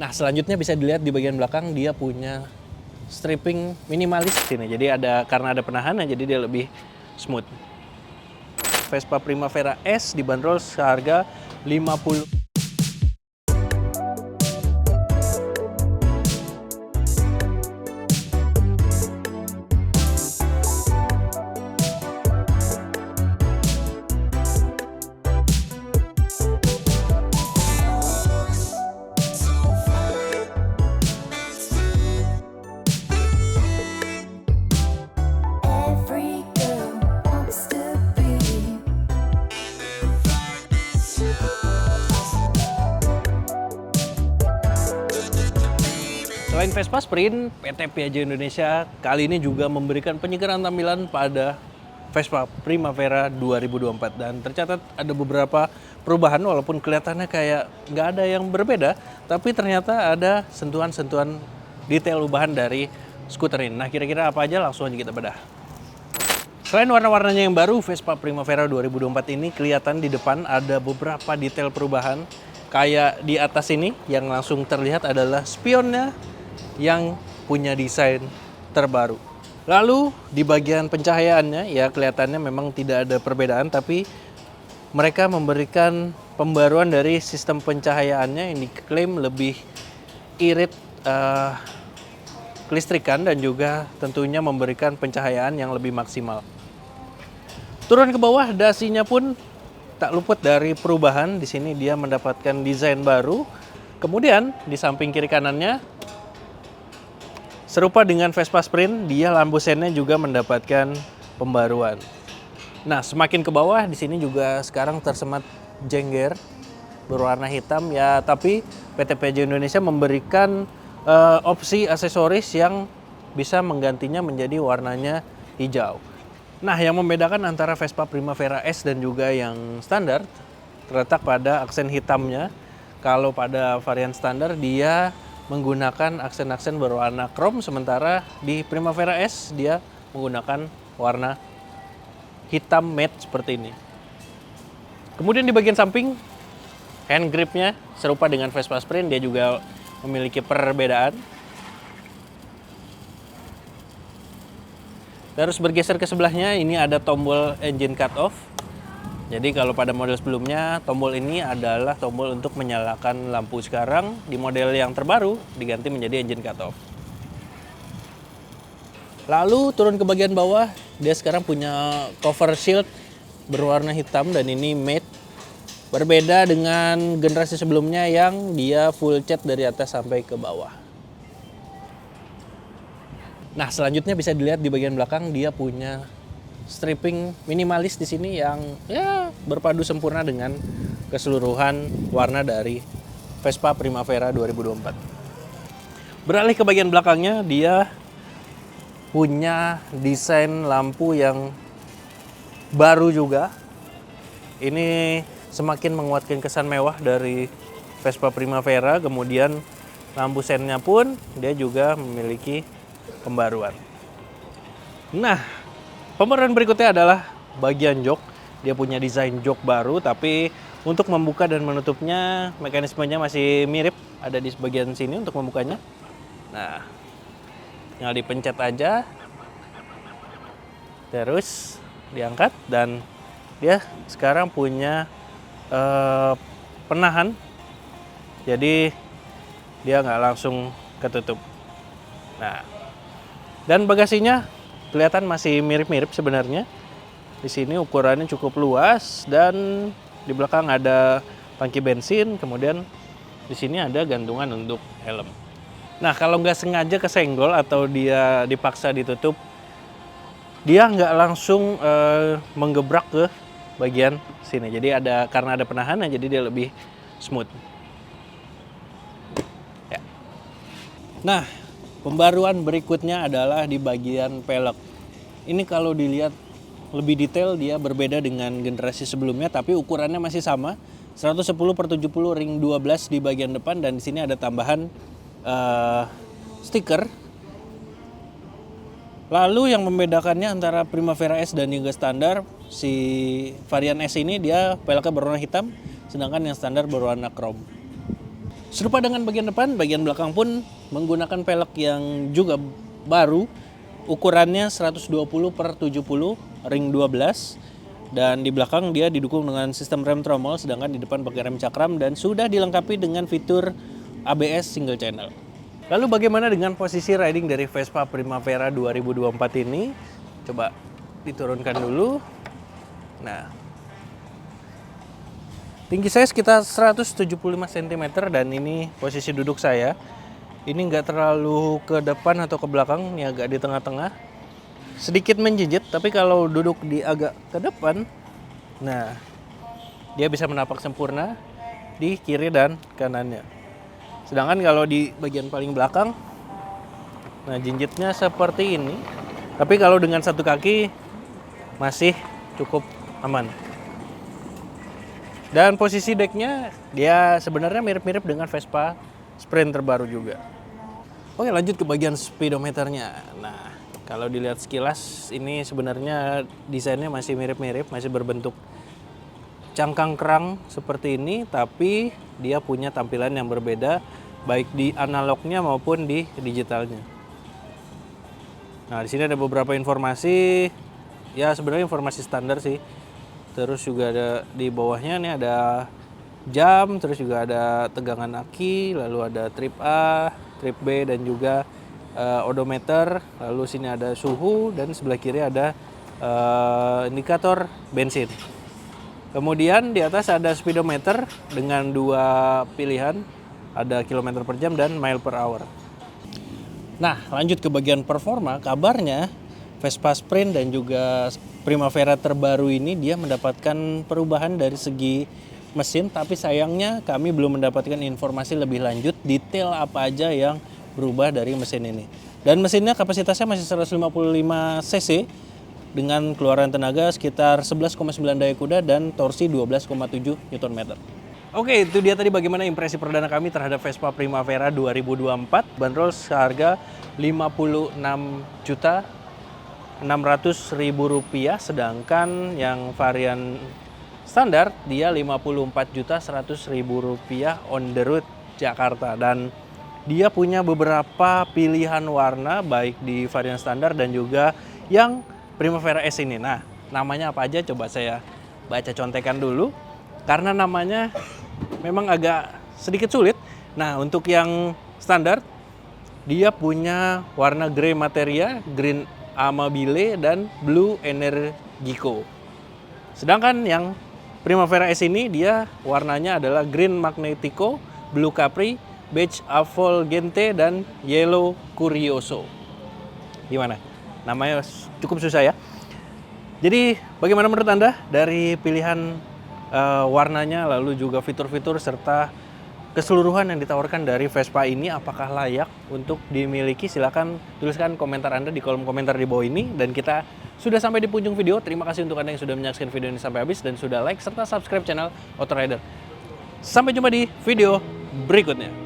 Nah, selanjutnya bisa dilihat di bagian belakang dia punya stripping minimalis sini. Jadi karena ada penahanan jadi dia lebih smooth. Vespa Primavera S dibanderol seharga 50. Every girl wants to be. Selain Vespa Sprint, PT Piaggio Indonesia kali ini juga memberikan penyegaran tampilan pada Vespa Primavera 2024. Dan tercatat ada beberapa perubahan walaupun kelihatannya kayak nggak ada yang berbeda, tapi ternyata ada sentuhan-sentuhan detail ubahan dari skuter ini. Nah, kira-kira apa aja langsung aja kita bedah. Selain warna-warnanya yang baru, Vespa Primavera 2024 ini kelihatan di depan ada beberapa detail perubahan. Kayak di atas ini yang langsung terlihat adalah spionnya yang punya desain terbaru. Lalu di bagian pencahayaannya ya kelihatannya memang tidak ada perbedaan, tapi mereka memberikan pembaruan dari sistem pencahayaannya yang diklaim lebih irit kelistrikan dan juga tentunya memberikan pencahayaan yang lebih maksimal. Turun ke bawah, dasinya pun tak luput dari perubahan. Di sini dia mendapatkan desain baru. Kemudian di samping kiri kanannya, serupa dengan Vespa Sprint, dia lampu sennya juga mendapatkan pembaruan. Nah, semakin ke bawah di sini juga sekarang tersemat jengger berwarna hitam ya, tapi PT Piaggio Indonesia memberikan opsi aksesoris yang bisa menggantinya menjadi warnanya hijau. Nah, yang membedakan antara Vespa Primavera S dan juga yang standar terletak pada aksen hitamnya. Kalau pada varian standar dia menggunakan aksen-aksen berwarna chrome, sementara di Primavera S dia menggunakan warna hitam matte seperti ini. Kemudian di bagian samping, hand gripnya serupa dengan Vespa Sprint, dia juga memiliki perbedaan. Terus bergeser ke sebelahnya, ini ada tombol engine cut off. Jadi kalau pada model sebelumnya, tombol ini adalah tombol untuk menyalakan lampu. Sekarang di model yang terbaru diganti menjadi engine cut off. Lalu turun ke bagian bawah, dia sekarang punya cover shield berwarna hitam dan ini matte. Berbeda dengan generasi sebelumnya yang dia full cat dari atas sampai ke bawah. Nah, selanjutnya bisa dilihat di bagian belakang dia punya stripping minimalis di sini yang ya berpadu sempurna dengan keseluruhan warna dari Vespa Primavera 2024. Beralih ke bagian belakangnya, dia punya desain lampu yang baru juga. Ini semakin menguatkan kesan mewah dari Vespa Primavera. Kemudian lampu sennya pun dia juga memiliki pembaruan. Nah, pembaruan berikutnya adalah bagian jok. Dia punya desain jok baru, tapi untuk membuka dan menutupnya mekanismenya masih mirip. Ada di bagian sini untuk membukanya. Nah, tinggal dipencet aja. Terus diangkat dan dia sekarang punya penahan. Jadi dia nggak langsung ketutup. Nah, dan bagasinya kelihatan masih mirip-mirip sebenarnya. Di sini ukurannya cukup luas dan di belakang ada tangki bensin, kemudian di sini ada gantungan untuk helm. Nah, kalau nggak sengaja kesenggol atau dia dipaksa ditutup, dia nggak langsung menggebrak ke bagian sini. Jadi karena ada penahanan, jadi dia lebih smooth. Ya. Nah, pembaruan berikutnya adalah di bagian pelek. Ini kalau dilihat lebih detail dia berbeda dengan generasi sebelumnya, tapi ukurannya masih sama, 110/70 ring 12 di bagian depan, dan di sini ada tambahan stiker. Lalu yang membedakannya antara Primavera S dan juga standar, si varian S ini dia peleknya berwarna hitam, sedangkan yang standar berwarna chrome. Serupa dengan bagian depan, bagian belakang pun menggunakan pelek yang juga baru. Ukurannya 120 per 70 ring 12. Dan di belakang dia didukung dengan sistem rem tromol, sedangkan di depan pakai rem cakram dan sudah dilengkapi dengan fitur ABS single channel. Lalu bagaimana dengan posisi riding dari Vespa Primavera 2024 ini? Coba diturunkan dulu. Nah, tinggi saya sekitar 175 cm dan ini posisi duduk saya. Ini nggak terlalu ke depan atau ke belakang, ini agak di tengah-tengah. Sedikit menjinjit, tapi kalau duduk di agak ke depan, nah dia bisa menapak sempurna di kiri dan kanannya. Sedangkan kalau di bagian paling belakang, nah jinjitnya seperti ini. Tapi kalau dengan satu kaki masih cukup aman. Dan posisi decknya dia sebenarnya mirip-mirip dengan Vespa Sprint terbaru juga. Oke, lanjut ke bagian speedometernya. Nah, kalau dilihat sekilas ini sebenarnya desainnya masih mirip-mirip, masih berbentuk cangkang kerang seperti ini, tapi dia punya tampilan yang berbeda baik di analognya maupun di digitalnya. Nah, di sini ada beberapa informasi, ya sebenarnya informasi standar sih. Terus juga ada di bawahnya nih ada jam, terus juga ada tegangan aki, lalu ada trip A, trip B dan juga odometer. Lalu sini ada suhu dan sebelah kiri ada indikator bensin. Kemudian di atas ada speedometer dengan dua pilihan, ada kilometer per jam dan mile per hour. Nah, lanjut ke bagian performa. Kabarnya Vespa Sprint dan juga Primavera terbaru ini dia mendapatkan perubahan dari segi mesin, tapi sayangnya kami belum mendapatkan informasi lebih lanjut detail apa aja yang berubah dari mesin ini. Dan mesinnya kapasitasnya masih 155 cc dengan keluaran tenaga sekitar 11,9 daya kuda dan torsi 12,7 Nm. Oke, itu dia tadi bagaimana impresi perdana kami terhadap Vespa Primavera 2024. Bandrol seharga Rp56.600.000, sedangkan yang varian standar dia Rp54.100.000 on the road Jakarta. Dan dia punya beberapa pilihan warna baik di varian standar dan juga yang Primavera S ini. Nah, namanya apa aja coba saya baca contekan dulu karena namanya memang agak sedikit sulit. Nah, untuk yang standar dia punya warna grey materia, green amabile dan blue energico. Sedangkan yang Primavera S ini dia warnanya adalah green magnetico, blue capri, beige avvolgente dan yellow curioso. Gimana? Namanya cukup susah ya. Jadi bagaimana menurut Anda dari pilihan warnanya, lalu juga fitur-fitur serta keseluruhan yang ditawarkan dari Vespa ini, apakah layak untuk dimiliki? Silahkan tuliskan komentar Anda di kolom komentar di bawah ini. Dan kita sudah sampai di penghujung video. Terima kasih untuk Anda yang sudah menyaksikan video ini sampai habis dan sudah like serta subscribe channel Auto Rider. Sampai jumpa di video berikutnya.